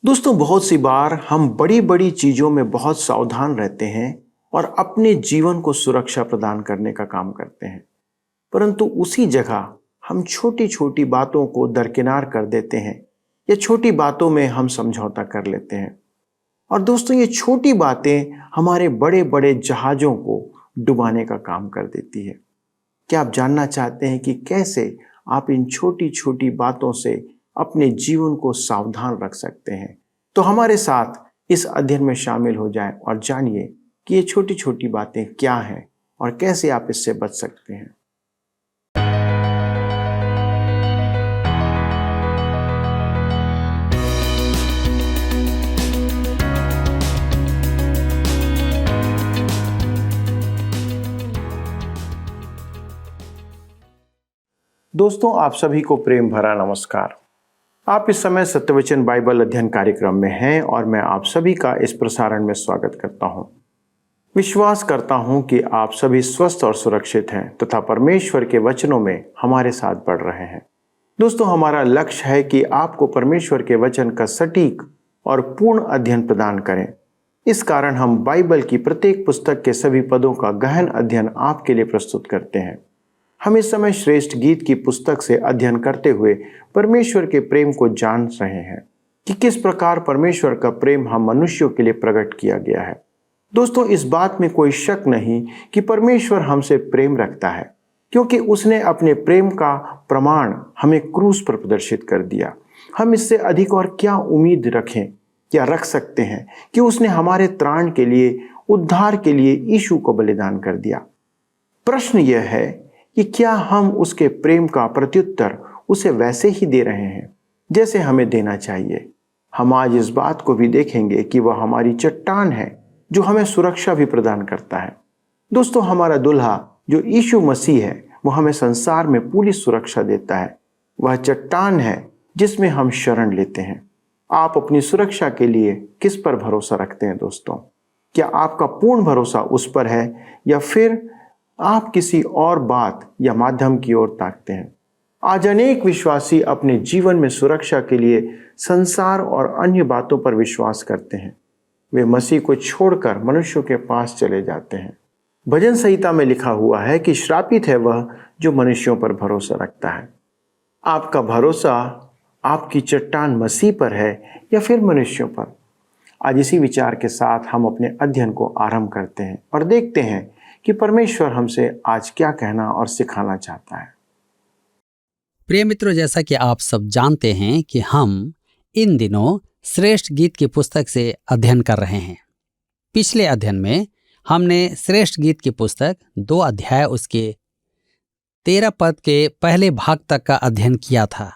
दोस्तों, बहुत सी बार हम बड़ी बड़ी चीजों में बहुत सावधान रहते हैं और अपने जीवन को सुरक्षा प्रदान करने का काम करते हैं। परंतु उसी जगह हम छोटी छोटी बातों को दरकिनार कर देते हैं या छोटी बातों में हम समझौता कर लेते हैं। और दोस्तों, ये छोटी बातें हमारे बड़े बड़े जहाजों को डुबाने का काम कर देती है। क्या आप जानना चाहते हैं कि कैसे आप इन छोटी छोटी बातों से अपने जीवन को सावधान रख सकते हैं? तो हमारे साथ इस अध्ययन में शामिल हो जाएं और जानिए कि ये छोटी छोटी बातें क्या हैं और कैसे आप इससे बच सकते हैं। दोस्तों, आप सभी को प्रेम भरा नमस्कार। आप इस समय सत्यवचन बाइबल अध्ययन कार्यक्रम में हैं और मैं आप सभी का इस प्रसारण में स्वागत करता हूं। विश्वास करता हूं कि आप सभी स्वस्थ और सुरक्षित हैं तथा परमेश्वर के वचनों में हमारे साथ बढ़ रहे हैं। दोस्तों, हमारा लक्ष्य है कि आपको परमेश्वर के वचन का सटीक और पूर्ण अध्ययन प्रदान करें। इस कारण हम बाइबल की प्रत्येक पुस्तक के सभी पदों का गहन अध्ययन आपके लिए प्रस्तुत करते हैं। हम इस समय श्रेष्ठ गीत की पुस्तक से अध्ययन करते हुए परमेश्वर के प्रेम को जान रहे हैं कि किस प्रकार परमेश्वर का प्रेम हम मनुष्यों के लिए प्रकट किया गया है। दोस्तों, इस बात में कोई शक नहीं कि परमेश्वर हमसे प्रेम रखता है, क्योंकि उसने अपने प्रेम का प्रमाण हमें क्रूस पर प्रदर्शित कर दिया। हम इससे अधिक और क्या उम्मीद रखें या रख सकते हैं कि उसने हमारे त्राण के लिए, उद्धार के लिए यीशु को बलिदान कर दिया। प्रश्न यह है कि क्या हम उसके प्रेम का प्रत्युत्तर उसे वैसे ही दे रहे हैं जैसे हमें देना चाहिए। हम आज इस बात को भी देखेंगे कि वह हमारी चट्टान है जो हमें सुरक्षा भी प्रदान करता है। दोस्तों, हमारा दुल्हा जो यीशु मसीह है, वो हमें संसार में पूरी सुरक्षा देता है। वह चट्टान है जिसमें हम शरण लेते हैं। आप अपनी सुरक्षा के लिए किस पर भरोसा रखते हैं दोस्तों? क्या आपका पूर्ण भरोसा उस पर है या फिर आप किसी और बात या माध्यम की ओर ताकते हैं? आज अनेक विश्वासी अपने जीवन में सुरक्षा के लिए संसार और अन्य बातों पर विश्वास करते हैं। वे मसीह को छोड़कर मनुष्यों के पास चले जाते हैं। भजन संहिता में लिखा हुआ है कि श्रापित है वह जो मनुष्यों पर भरोसा रखता है। आपका भरोसा आपकी चट्टान मसीह पर है या फिर मनुष्यों पर? आज इसी विचार के साथ हम अपने अध्ययन को आरंभ करते हैं और देखते हैं कि परमेश्वर हमसे आज क्या कहना और सिखाना चाहता है। प्रिय मित्रों, जैसा कि आप सब जानते हैं कि हम इन दिनों श्रेष्ठ गीत की पुस्तक से अध्ययन कर रहे हैं। पिछले अध्ययन में हमने श्रेष्ठ गीत की पुस्तक 2 अध्याय उसके 13 पद के पहले भाग तक का अध्ययन किया था।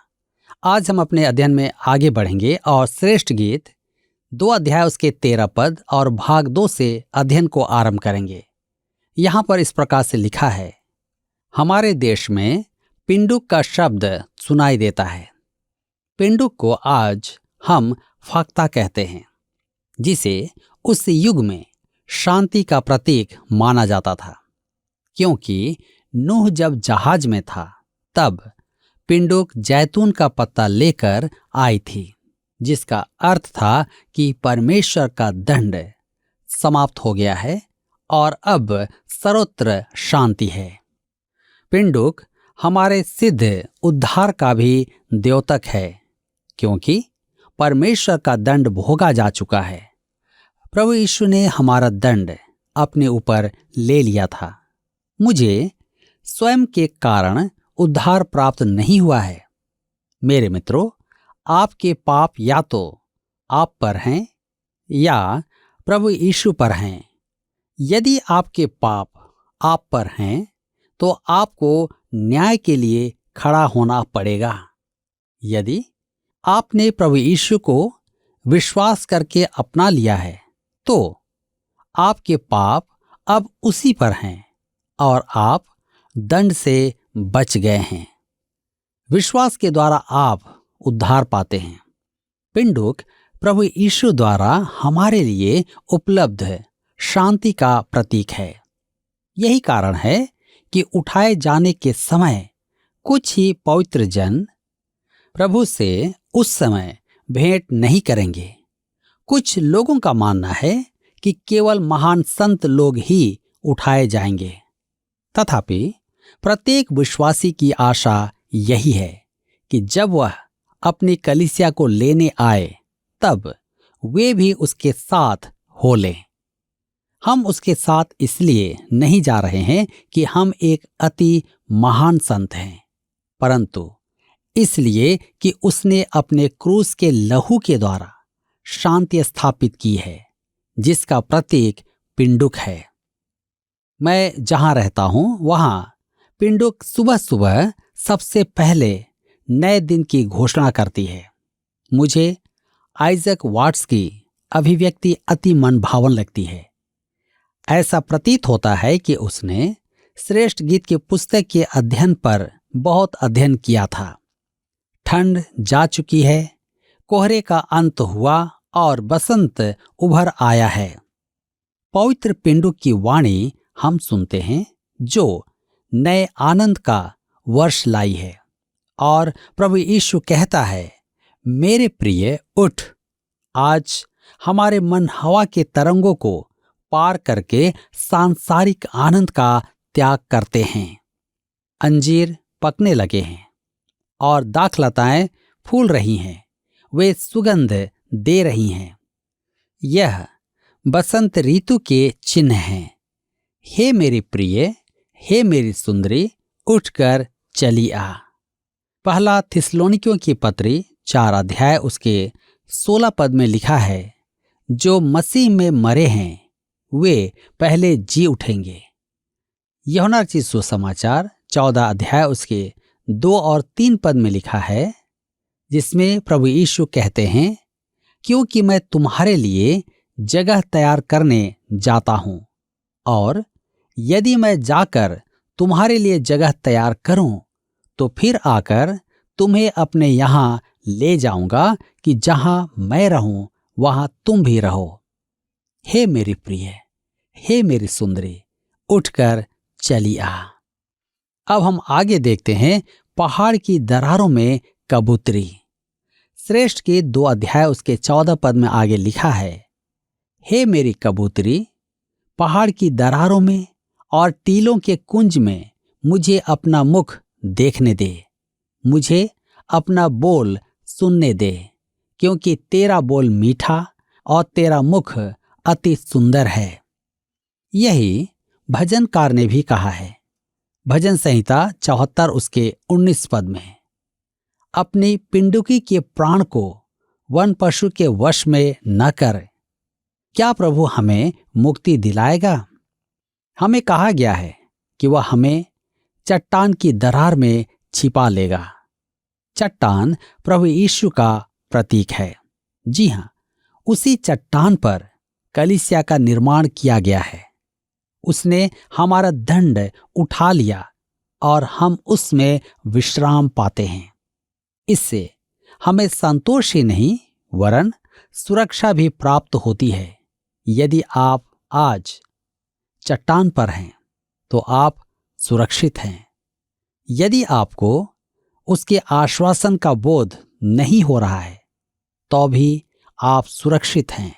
आज हम अपने अध्ययन में आगे बढ़ेंगे और श्रेष्ठ गीत 2 अध्याय उसके 13 पद और भाग 2 से अध्ययन को आरंभ करेंगे। यहाँ पर इस प्रकार से लिखा है, हमारे देश में पिंडुक का शब्द सुनाई देता है। पिंडुक को आज हम फाख्ता कहते हैं, जिसे उस युग में शांति का प्रतीक माना जाता था, क्योंकि नूह जब जहाज में था तब पिंडुक जैतून का पत्ता लेकर आई थी, जिसका अर्थ था कि परमेश्वर का दंड समाप्त हो गया है और अब सर्वत्र शांति है। पिंडुक हमारे सिद्ध उद्धार का भी द्योतक है, क्योंकि परमेश्वर का दंड भोगा जा चुका है। प्रभु यीशु ने हमारा दंड अपने ऊपर ले लिया था। मुझे स्वयं के कारण उद्धार प्राप्त नहीं हुआ है। मेरे मित्रों, आपके पाप या तो आप पर हैं या प्रभु यीशु पर हैं। यदि आपके पाप आप पर हैं तो आपको न्याय के लिए खड़ा होना पड़ेगा। यदि आपने प्रभु यीशु को विश्वास करके अपना लिया है तो आपके पाप अब उसी पर हैं और आप दंड से बच गए हैं। विश्वास के द्वारा आप उद्धार पाते हैं। पिंडुक प्रभु यीशु द्वारा हमारे लिए उपलब्ध शांति का प्रतीक है। यही कारण है कि उठाए जाने के समय कुछ ही पवित्र जन प्रभु से उस समय भेंट नहीं करेंगे, कुछ लोगों का मानना है कि केवल महान संत लोग ही उठाए जाएंगे, तथापि प्रत्येक विश्वासी की आशा यही है कि जब वह अपनी कलीसिया को लेने आए तब वे भी उसके साथ हो लें। हम उसके साथ इसलिए नहीं जा रहे हैं कि हम एक अति महान संत हैं, परंतु इसलिए कि उसने अपने क्रूस के लहू के द्वारा शांति स्थापित की है, जिसका प्रतीक पिंडुक है। मैं जहां रहता हूं वहां पिंडुक सुबह सुबह सबसे पहले नए दिन की घोषणा करती है। मुझे आइजक वाट्स की अभिव्यक्ति अति मनभावन लगती है। ऐसा प्रतीत होता है कि उसने श्रेष्ठ गीत की पुस्तक के अध्ययन पर बहुत अध्ययन किया था। ठंड जा चुकी है, कोहरे का अंत हुआ और बसंत उभर आया है। पवित्र पिंडुक की वाणी हम सुनते हैं जो नए आनंद का वर्ष लाई है, और प्रभु यीशु कहता है, मेरे प्रिय उठ। आज हमारे मन हवा के तरंगों को पार करके सांसारिक आनंद का त्याग करते हैं। अंजीर पकने लगे हैं और दाखलताएं फूल रही हैं, वे सुगंध दे रही हैं। यह बसंत ऋतु के चिन्ह हैं। हे मेरी प्रिय, हे मेरी सुंदरी, उठकर चली आ। पहला थिस्सलुनीकियों की पत्री 4 अध्याय उसके 16 पद में लिखा है, जो मसीह में मरे हैं वे पहले जी उठेंगे। यूहन्ना रचित सुसमाचार 14 अध्याय उसके 2 और 3 पद में लिखा है, जिसमें प्रभु यीशु कहते हैं, क्योंकि मैं तुम्हारे लिए जगह तैयार करने जाता हूं, और यदि मैं जाकर तुम्हारे लिए जगह तैयार करूं तो फिर आकर तुम्हें अपने यहां ले जाऊंगा कि जहां मैं रहूं वहां तुम भी रहो। हे मेरी प्रिय, हे मेरी सुंदरी, उठकर चली आ। अब हम आगे देखते हैं पहाड़ की दरारों में कबूतरी। श्रेष्ठ के 2 अध्याय उसके 14 पद में आगे लिखा है, हे मेरी कबूतरी, पहाड़ की दरारों में और टीलों के कुंज में मुझे अपना मुख देखने दे, मुझे अपना बोल सुनने दे, क्योंकि तेरा बोल मीठा और तेरा मुख अति सुंदर है। यही भजनकार ने भी कहा है, भजन संहिता 74 उसके 19 पद में, अपनी पिंडुकी के प्राण को वन पशु के वश में न कर। क्या प्रभु हमें मुक्ति दिलाएगा? हमें कहा गया है कि वह हमें चट्टान की दरार में छिपा लेगा। चट्टान प्रभु यीशु का प्रतीक है। जी हां, उसी चट्टान पर कलीसिया का निर्माण किया गया है। उसने हमारा दंड उठा लिया और हम उसमें विश्राम पाते हैं। इससे हमें संतोष ही नहीं वरन सुरक्षा भी प्राप्त होती है। यदि आप आज चट्टान पर हैं तो आप सुरक्षित हैं। यदि आपको उसके आश्वासन का बोध नहीं हो रहा है तो भी आप सुरक्षित हैं।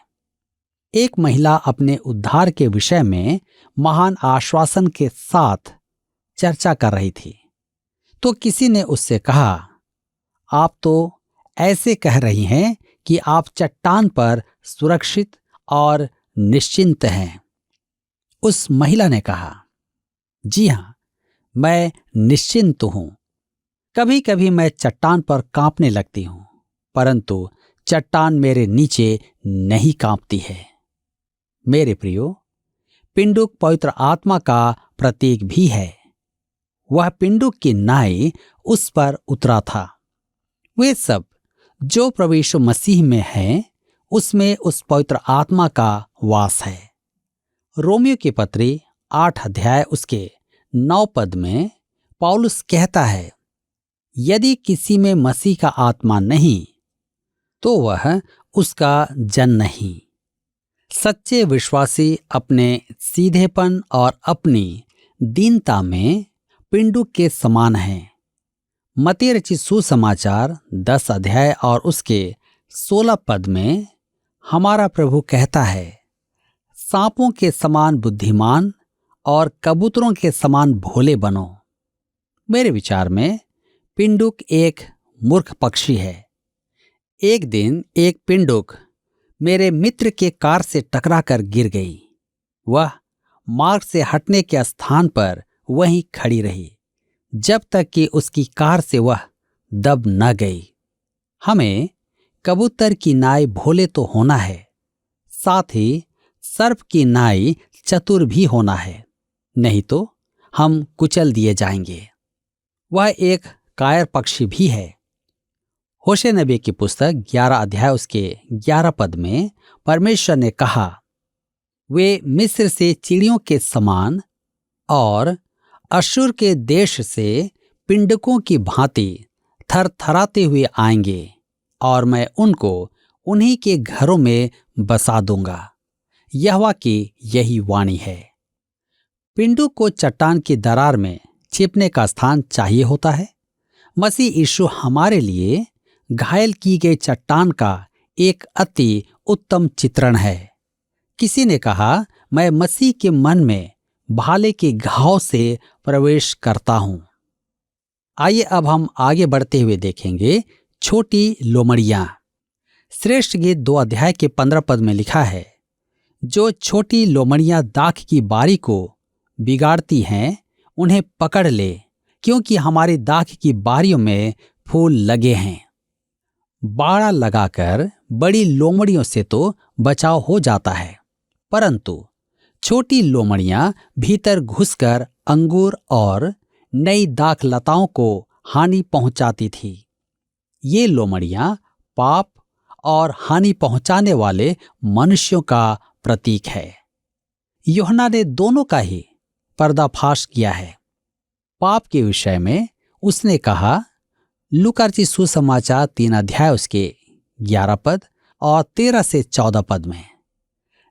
एक महिला अपने उद्धार के विषय में महान आश्वासन के साथ चर्चा कर रही थी, तो किसी ने उससे कहा, आप तो ऐसे कह रही हैं कि आप चट्टान पर सुरक्षित और निश्चिंत हैं। उस महिला ने कहा, जी हां, मैं निश्चिंत हूं। कभी कभी मैं चट्टान पर कांपने लगती हूं, परंतु चट्टान मेरे नीचे नहीं कांपती है। मेरे प्रियो, पिंडुक पवित्र आत्मा का प्रतीक भी है। वह पिंडुक की नाई उस पर उतरा था। वे सब जो प्रभु यीशु मसीह में हैं, उसमें उस पवित्र आत्मा का वास है। रोमियो की पत्री 8 अध्याय उसके 9 पद में पौलुस कहता है, यदि किसी में मसीह का आत्मा नहीं तो वह उसका जन नहीं। सच्चे विश्वासी अपने सीधेपन और अपनी दीनता में पिंडुक के समान हैं। मत्ती रचित सुसमाचार 10 अध्याय और उसके 16 पद में हमारा प्रभु कहता है, सांपों के समान बुद्धिमान और कबूतरों के समान भोले बनो। मेरे विचार में पिंडुक एक मूर्ख पक्षी है। एक दिन एक पिंडुक मेरे मित्र के कार से टकराकर गिर गई। वह मार्ग से हटने के स्थान पर वहीं खड़ी रही जब तक कि उसकी कार से वह दब न गई। हमें कबूतर की नाई भोले तो होना है, साथ ही सर्प की नाई चतुर भी होना है, नहीं तो हम कुचल दिए जाएंगे। वह एक कायर पक्षी भी है। होशे नबी की पुस्तक 11 अध्याय उसके 11 पद में परमेश्वर ने कहा, वे मिस्र से चिड़ियों के समान और अश्शूर के देश से पिंडकों की भांति थरथराते हुए आएंगे और मैं उनको उन्हीं के घरों में बसा दूंगा। यहोवा की यही वाणी है। पिंडुक को चट्टान की दरार में छिपने का स्थान चाहिए होता है। मसीह यीशु हमारे लिए घायल की गई चट्टान का एक अति उत्तम चित्रण है। किसी ने कहा, मैं मसीह के मन में भाले के घाव से प्रवेश करता हूं। आइए अब हम आगे बढ़ते हुए देखेंगे छोटी लोमड़ियां। श्रेष्ठ गीत 2 अध्याय के 15 पद में लिखा है, जो छोटी लोमड़ियां दाख की बारी को बिगाड़ती हैं, उन्हें पकड़ ले, क्योंकि हमारी दाख की बारियों में फूल लगे हैं। बाड़ा लगाकर बड़ी लोमड़ियों से तो बचाव हो जाता है, परंतु छोटी लोमड़ियां भीतर घुसकर अंगूर और नई दाख लताओं को हानि पहुंचाती थी। ये लोमड़ियां पाप और हानि पहुंचाने वाले मनुष्यों का प्रतीक है। यूहन्ना ने दोनों का ही पर्दाफाश किया है। पाप के विषय में उसने कहा, लूका रचित सुसमाचार 3 अध्याय उसके 11 पद और 13 से 14 पद में,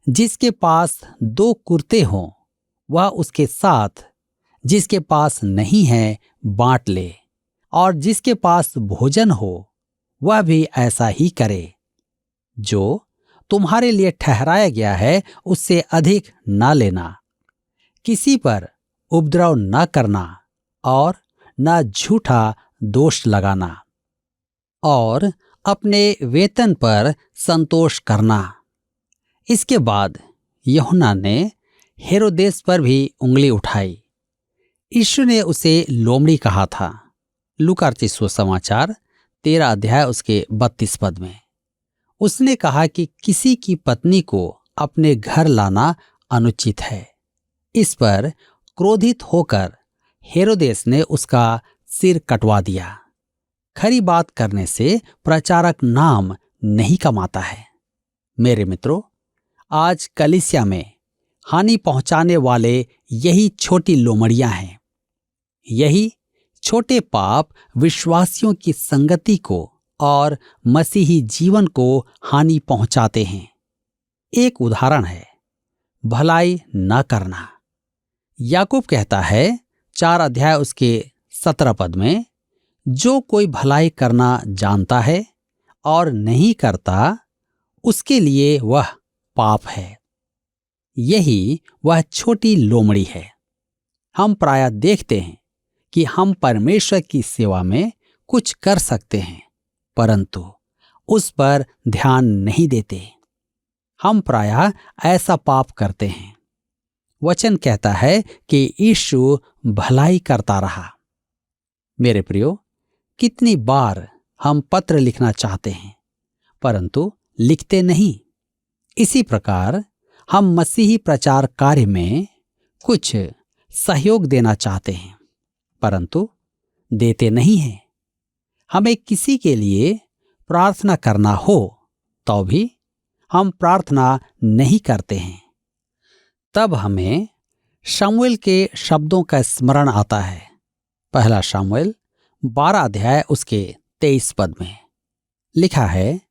जिसके पास 2 कुर्ते हों वह उसके साथ, जिसके पास नहीं है बांट ले, और जिसके पास भोजन हो वह भी ऐसा ही करे। जो तुम्हारे लिए ठहराया गया है उससे अधिक न लेना, किसी पर उपद्रव न करना और न झूठा दोष लगाना, और अपने वेतन पर संतोष करना। इसके बाद यूहन्ना ने हेरोदेस पर भी उंगली उठाई। यीशु ने उसे लोमड़ी कहा था। लूका रचित सुसमाचार 13 अध्याय उसके 32 पद में उसने कहा कि किसी की पत्नी को अपने घर लाना अनुचित है। इस पर क्रोधित होकर हेरोदेस ने उसका सिर कटवा दिया। खरी बात करने से प्रचारक नाम नहीं कमाता है। मेरे मित्रों, आज कलीसिया में हानि पहुंचाने वाले यही छोटी लोमड़ियां हैं। यही छोटे पाप विश्वासियों की संगति को और मसीही जीवन को हानि पहुंचाते हैं। एक उदाहरण है भलाई न करना। याकूब कहता है 4 अध्याय उसके 17 पद में, जो कोई भलाई करना जानता है और नहीं करता, उसके लिए वह पाप है। यही वह छोटी लोमड़ी है। हम प्रायः देखते हैं कि हम परमेश्वर की सेवा में कुछ कर सकते हैं, परंतु उस पर ध्यान नहीं देते। हम प्रायः ऐसा पाप करते हैं। वचन कहता है कि यीशु भलाई करता रहा। मेरे प्रियो, कितनी बार हम पत्र लिखना चाहते हैं परंतु लिखते नहीं। इसी प्रकार हम मसीही प्रचार कार्य में कुछ सहयोग देना चाहते हैं परंतु देते नहीं हैं। हमें किसी के लिए प्रार्थना करना हो तो भी हम प्रार्थना नहीं करते हैं। तब हमें शमूएल के शब्दों का स्मरण आता है। पहला शमूएल 12 अध्याय उसके 23 पद में लिखा है,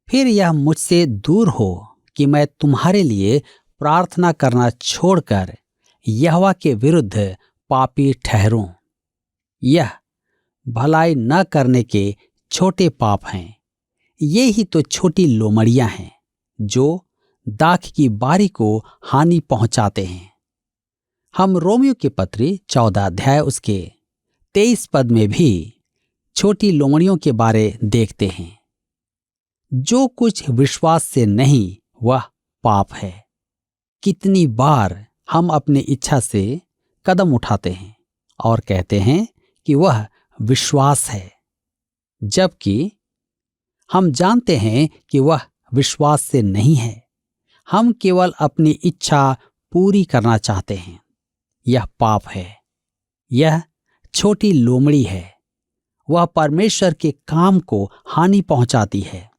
फिर यह मुझसे दूर हो कि मैं तुम्हारे लिए प्रार्थना करना छोड़कर यहोवा के विरुद्ध पापी ठहरूं। यह भलाई न करने के छोटे पाप हैं। ये ही तो छोटी लोमड़ियां हैं जो दाख की बारी को हानि पहुंचाते हैं। हम रोमियो की पत्री 14 अध्याय उसके 23 पद में भी छोटी लोमड़ियों के बारे देखते हैं। जो कुछ विश्वास से नहीं वह पाप है। कितनी बार हम अपनी इच्छा से कदम उठाते हैं और कहते हैं कि वह विश्वास है, जबकि हम जानते हैं कि वह विश्वास से नहीं है। हम केवल अपनी इच्छा पूरी करना चाहते हैं। यह पाप है। यह छोटी लोमड़ी है। वह परमेश्वर के काम को हानि पहुंचाती है।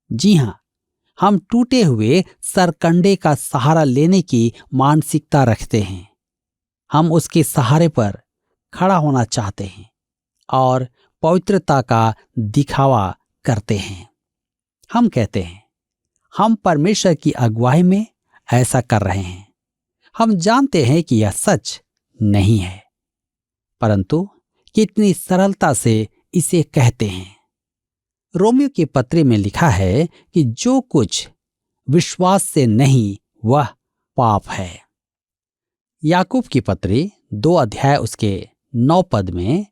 जी हां, हम टूटे हुए सरकंडे का सहारा लेने की मानसिकता रखते हैं। हम उसके सहारे पर खड़ा होना चाहते हैं और पवित्रता का दिखावा करते हैं। हम कहते हैं हम परमेश्वर की अगुवाई में ऐसा कर रहे हैं। हम जानते हैं कि यह सच नहीं है, परंतु कितनी सरलता से इसे कहते हैं। रोमियो के पत्र में लिखा है कि जो कुछ विश्वास से नहीं वह पाप है। याकूब की पत्री 2 अध्याय उसके 9 पद में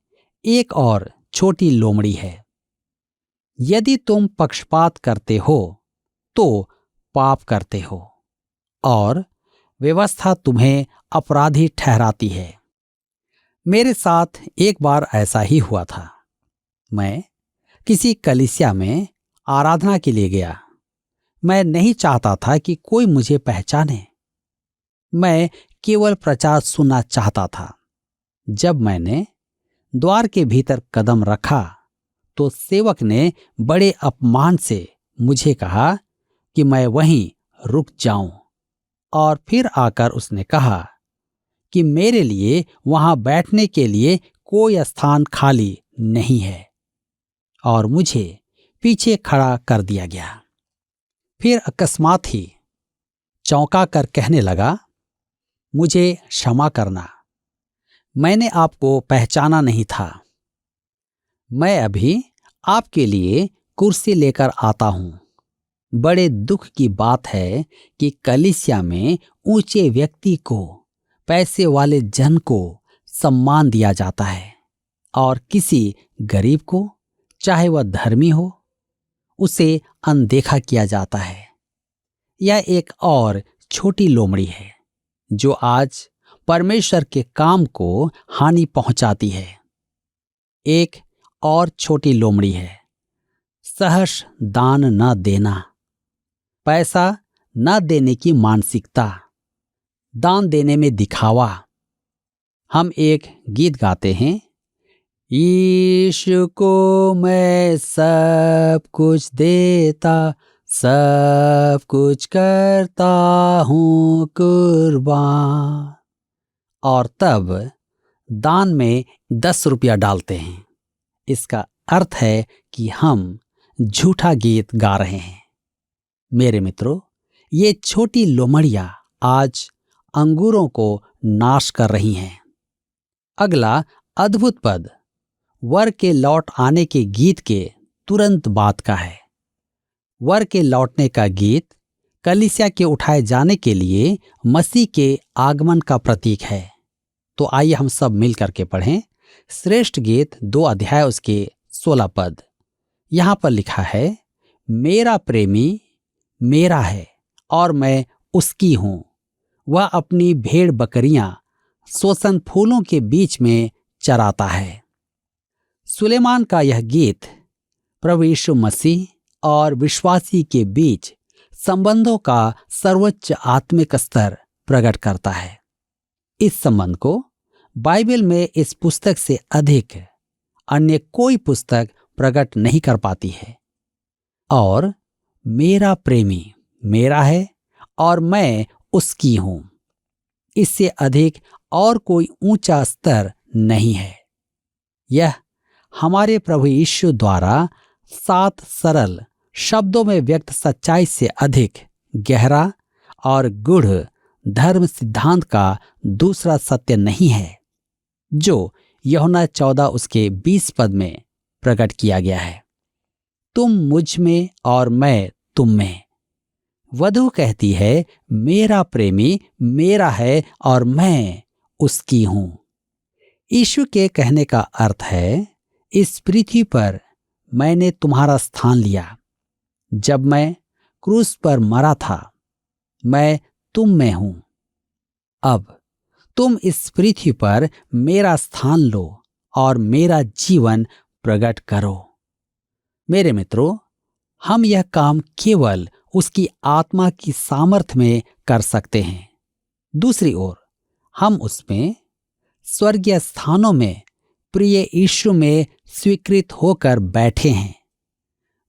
एक और छोटी लोमड़ी है। यदि तुम पक्षपात करते हो तो पाप करते हो और व्यवस्था तुम्हें अपराधी ठहराती है। मेरे साथ एक बार ऐसा ही हुआ था। मैं किसी कलीसिया में आराधना के लिए गया। मैं नहीं चाहता था कि कोई मुझे पहचाने। मैं केवल प्रचार सुनना चाहता था। जब मैंने द्वार के भीतर कदम रखा तो सेवक ने बड़े अपमान से मुझे कहा कि मैं वहीं रुक जाऊं, और फिर आकर उसने कहा कि मेरे लिए वहां बैठने के लिए कोई स्थान खाली नहीं है, और मुझे पीछे खड़ा कर दिया गया। फिर अकस्मात ही चौंका कर कहने लगा, मुझे क्षमा करना, मैंने आपको पहचाना नहीं था। मैं अभी आपके लिए कुर्सी लेकर आता हूं। बड़े दुख की बात है कि कलीसिया में ऊंचे व्यक्ति को, पैसे वाले जन को सम्मान दिया जाता है, और किसी गरीब को, चाहे वह धर्मी हो, उसे अनदेखा किया जाता है। यह एक और छोटी लोमड़ी है जो आज परमेश्वर के काम को हानि पहुंचाती है। एक और छोटी लोमड़ी है सहर्ष दान न देना। पैसा न देने की मानसिकता, दान देने में दिखावा। हम एक गीत गाते हैं, यीशु को मैं सब कुछ देता, सब कुछ करता हूँ कुर्बान, और तब दान में 10 रुपया डालते हैं। इसका अर्थ है कि हम झूठा गीत गा रहे हैं। मेरे मित्रों, ये छोटी लोमड़ियां आज अंगूरों को नाश कर रही हैं। अगला अद्भुत पद वर के लौट आने के गीत के तुरंत बाद का है। वर के लौटने का गीत कलीसिया के उठाए जाने के लिए मसीह के आगमन का प्रतीक है। तो आइए हम सब मिलकर के पढ़ें श्रेष्ठ गीत 2 अध्याय उसके 16 पद। यहां पर लिखा है, मेरा प्रेमी मेरा है और मैं उसकी हूं। वह अपनी भेड़ बकरियां सोसन फूलों के बीच में चराता है। सुलेमान का यह गीत प्रभु यीशु मसीह और विश्वासी के बीच संबंधों का सर्वोच्च आत्मिक स्तर प्रकट करता है। इस संबंध को बाइबल में इस पुस्तक से अधिक अन्य कोई पुस्तक प्रकट नहीं कर पाती है। और मेरा प्रेमी मेरा है और मैं उसकी हूं, इससे अधिक और कोई ऊंचा स्तर नहीं है। यह हमारे प्रभु यीशु द्वारा 7 सरल शब्दों में व्यक्त सच्चाई से अधिक गहरा और गूढ़ धर्म सिद्धांत का दूसरा सत्य नहीं है, जो यूहन्ना 14 उसके 20 पद में प्रकट किया गया है। तुम मुझ में और मैं तुम में। वधू कहती है, मेरा प्रेमी मेरा है और मैं उसकी हूं। यीशु के कहने का अर्थ है, इस पृथ्वी पर मैंने तुम्हारा स्थान लिया। जब मैं क्रूस पर मरा था, मैं तुम में हूं। अब तुम इस पृथ्वी पर मेरा स्थान लो और मेरा जीवन प्रकट करो। मेरे मित्रों, हम यह काम केवल उसकी आत्मा की सामर्थ्य में कर सकते हैं। दूसरी ओर हम उसमें स्वर्गीय स्थानों में प्रिय यीशु में स्वीकृत होकर बैठे हैं।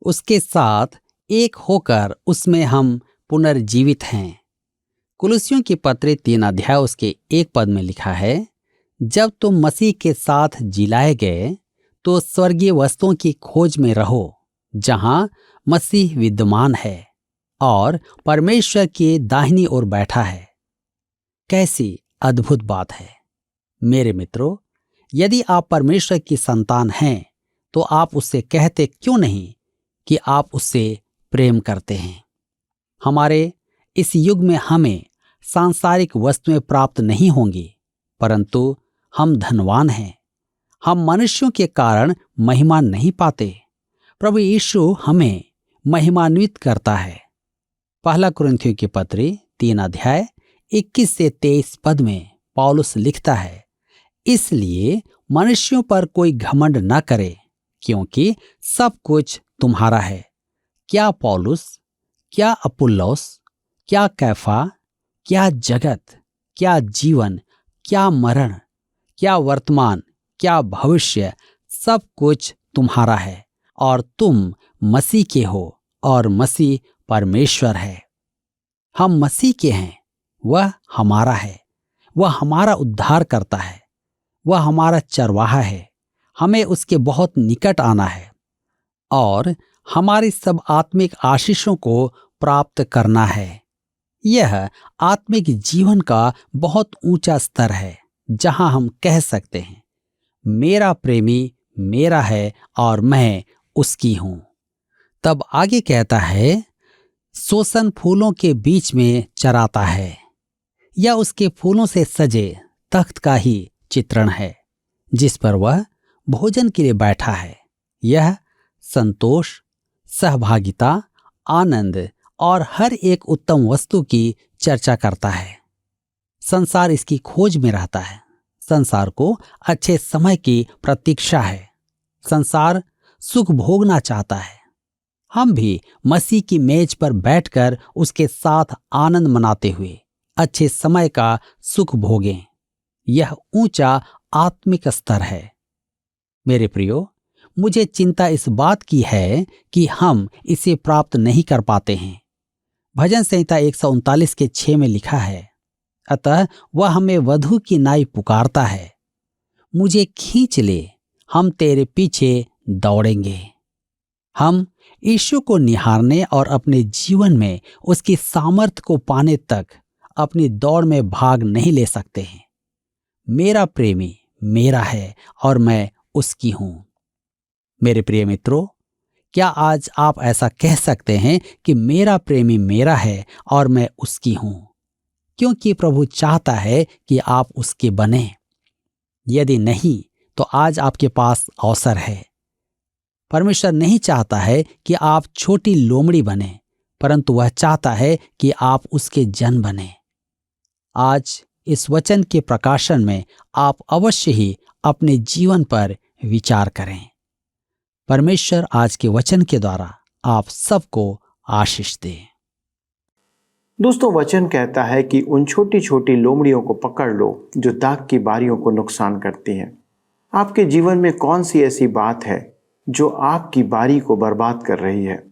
उसके साथ एक होकर उसमें हम पुनर्जीवित हैं। कुलुस्सियों की पत्री 3 अध्याय उसके 1 पद में लिखा है, जब तुम मसीह के साथ जिलाए गए तो स्वर्गीय वस्तुओं की खोज में रहो, जहां मसीह विद्यमान है और परमेश्वर की दाहिनी ओर बैठा है। कैसी अद्भुत बात है। मेरे मित्रों, यदि आप परमेश्वर की संतान हैं तो आप उससे कहते क्यों नहीं कि आप उससे प्रेम करते हैं। हमारे इस युग में हमें सांसारिक वस्तुएं प्राप्त नहीं होंगी, परंतु हम धनवान हैं। हम मनुष्यों के कारण महिमा नहीं पाते। प्रभु यीशु हमें महिमान्वित करता है। पहला कुरिन्थियों की पत्री 3 अध्याय 21 से 23 पद में पौलुस लिखता है, इसलिए मनुष्यों पर कोई घमंड न करे, क्योंकि सब कुछ तुम्हारा है। क्या पौलुस, क्या अपुल्लोस, क्या कैफा, क्या जगत, क्या जीवन, क्या मरण, क्या वर्तमान, क्या भविष्य, सब कुछ तुम्हारा है और तुम मसीह के हो और मसीह परमेश्वर है। हम मसीह के हैं, वह हमारा है, वह हमारा उद्धार करता है, वह हमारा चरवाहा है। हमें उसके बहुत निकट आना है और हमारी सब आत्मिक आशीषों को प्राप्त करना है। यह आत्मिक जीवन का बहुत ऊंचा स्तर है, जहां हम कह सकते हैं, मेरा प्रेमी मेरा है और मैं उसकी हूं। तब आगे कहता है, सोसन फूलों के बीच में चराता है। यह उसके फूलों से सजे तख्त का ही चित्रण है, जिस पर वह भोजन के लिए बैठा है। यह संतोष, सहभागिता, आनंद और हर एक उत्तम वस्तु की चर्चा करता है। संसार इसकी खोज में रहता है। संसार को अच्छे समय की प्रतीक्षा है। संसार सुख भोगना चाहता है। हम भी मसीह की मेज पर बैठकर उसके साथ आनंद मनाते हुए अच्छे समय का सुख भोगें। यह ऊंचा आत्मिक स्तर है। मेरे प्रियो, मुझे चिंता इस बात की है कि हम इसे प्राप्त नहीं कर पाते हैं। भजन संहिता 139 के 6 में लिखा है, अतः वह हमें वधू की नाई पुकारता है, मुझे खींच ले, हम तेरे पीछे दौड़ेंगे। हम यीशु को निहारने और अपने जीवन में उसकी सामर्थ्य को पाने तक अपनी दौड़ में भाग नहीं ले सकते हैं। मेरा प्रेमी मेरा है और मैं उसकी हूं। मेरे प्रिय मित्रों, क्या आज आप ऐसा कह सकते हैं कि मेरा प्रेमी मेरा है और मैं उसकी हूं? क्योंकि प्रभु चाहता है कि आप उसके बने। यदि नहीं तो आज आपके पास अवसर है। परमेश्वर नहीं चाहता है कि आप छोटी लोमड़ी बने, परंतु वह चाहता है कि आप उसके जन बने। आज इस वचन के प्रकाशन में आप अवश्य ही अपने जीवन पर विचार करें। परमेश्वर आज के वचन के द्वारा आप सबको आशीष दे। दोस्तों, वचन कहता है कि उन छोटी छोटी लोमड़ियों को पकड़ लो जो दाख की बारियों को नुकसान करती हैं। आपके जीवन में कौन सी ऐसी बात है जो आपकी बारी को बर्बाद कर रही है?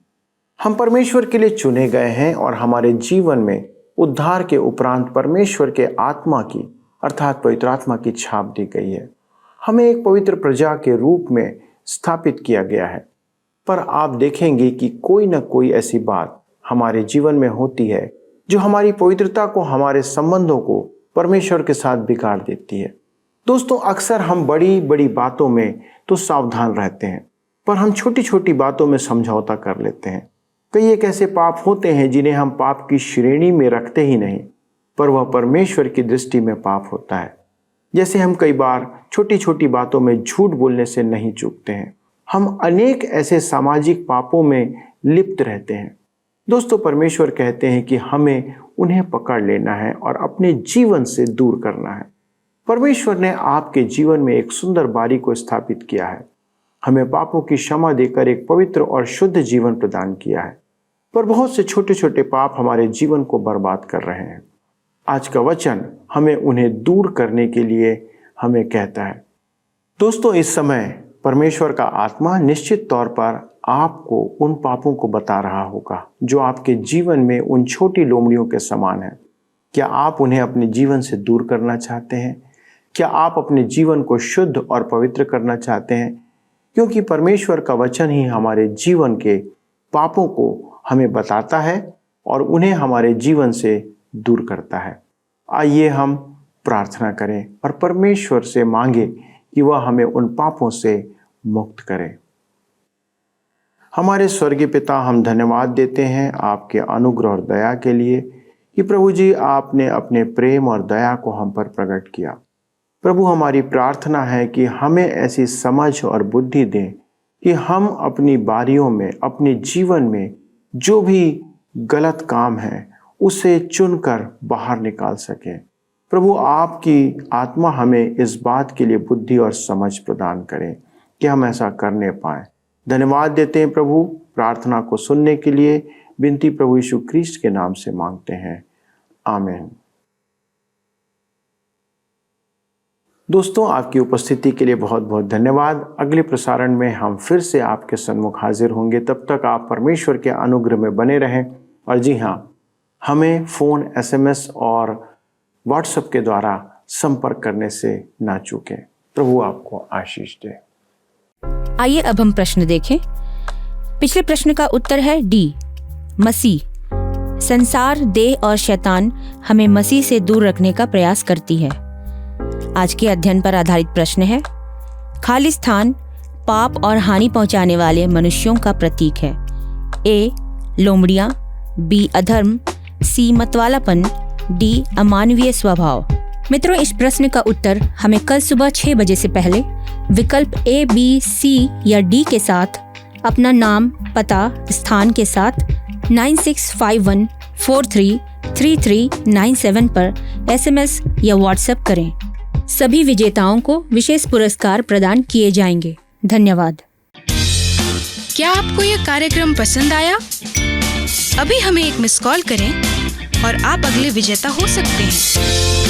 हम परमेश्वर के लिए चुने गए हैं और हमारे जीवन में उद्धार के उपरांत परमेश्वर के आत्मा की अर्थात पवित्र आत्मा की छाप दी गई है। हमें एक पवित्र प्रजा के रूप में स्थापित किया गया है। पर आप देखेंगे कि कोई न कोई ऐसी बात हमारे जीवन में होती है जो हमारी पवित्रता को, हमारे संबंधों को परमेश्वर के साथ बिगाड़ देती है। दोस्तों, अक्सर हम बड़ी बड़ी बातों में तो सावधान रहते हैं, पर हम छोटी छोटी बातों में समझौता कर लेते हैं। कई एक ऐसे पाप होते हैं जिन्हें हम पाप की श्रेणी में रखते ही नहीं, पर वह परमेश्वर की दृष्टि में पाप होता है। जैसे हम कई बार छोटी छोटी बातों में झूठ बोलने से नहीं चूकते हैं। हम अनेक ऐसे सामाजिक पापों में लिप्त रहते हैं। दोस्तों, परमेश्वर कहते हैं कि हमें उन्हें पकड़ लेना है और अपने जीवन से दूर करना है। परमेश्वर ने आपके जीवन में एक सुंदर बारी को स्थापित किया है। हमें पापों की क्षमा देकर एक पवित्र और शुद्ध जीवन प्रदान किया है, पर बहुत से छोटे छोटे पाप हमारे जीवन को बर्बाद कर रहे हैं। आज का वचन हमें उन्हें दूर करने के लिए हमें कहता है। दोस्तों, इस समय परमेश्वर का आत्मा निश्चित तौर पर आपको उन पापों को बता रहा होगा जो आपके जीवन में उन छोटी लोमड़ियों के समान है। क्या आप उन्हें अपने जीवन से दूर करना चाहते हैं? क्या आप अपने जीवन को शुद्ध और पवित्र करना चाहते हैं? क्योंकि परमेश्वर का वचन ही हमारे जीवन के पापों को हमें बताता है और उन्हें हमारे जीवन से दूर करता है। आइए हम प्रार्थना करें और परमेश्वर से मांगे कि वह हमें उन पापों से मुक्त करे। हमारे स्वर्गीय पिता, हम धन्यवाद देते हैं आपके अनुग्रह और दया के लिए कि प्रभु जी, आपने अपने प्रेम और दया को हम पर प्रकट किया। प्रभु, हमारी प्रार्थना है कि हमें ऐसी समझ और बुद्धि दें कि हम अपनी बारियों में, अपने जीवन में जो भी गलत काम है उसे चुनकर बाहर निकाल सकें। प्रभु, आपकी आत्मा हमें इस बात के लिए बुद्धि और समझ प्रदान करें कि हम ऐसा करने पाएं। धन्यवाद देते हैं प्रभु, प्रार्थना को सुनने के लिए विनती प्रभु यीशु ख्रीस्ट के नाम से मांगते हैं, आमीन। दोस्तों, आपकी उपस्थिति के लिए बहुत बहुत धन्यवाद। अगले प्रसारण में हम फिर से आपके सन्मुख हाजिर होंगे। तब तक आप परमेश्वर के अनुग्रह में बने रहें और जी हाँ, हमें फ़ोन, SMS और व्हाट्सएप के द्वारा संपर्क करने से ना चूकें। प्रभु आपको आशीष दे। आइए अब हम प्रश्न देखें। पिछले प्रश्न का उत्तर है डी, मसीह। संसार, देह और शैतान हमें मसीह से दूर रखने का प्रयास करती है। आज के अध्ययन पर आधारित प्रश्न है, खाली स्थान पाप और हानि पहुंचाने वाले मनुष्यों का प्रतीक है। ए, लोमड़ियां, बी, अधर्म, सी, मतवालापन, डी, अमानवीय स्वभाव। मित्रों, इस प्रश्न का उत्तर हमें कल सुबह 6 बजे से पहले विकल्प A, B, C या D के साथ अपना नाम, पता, स्थान के साथ 9651433397 पर SMS या WhatsApp करें। सभी विजेताओं को विशेष पुरस्कार प्रदान किए जाएंगे। धन्यवाद। क्या आपको यह कार्यक्रम पसंद आया? अभी हमें एक मिस कॉल करें और आप अगले विजेता हो सकते हैं।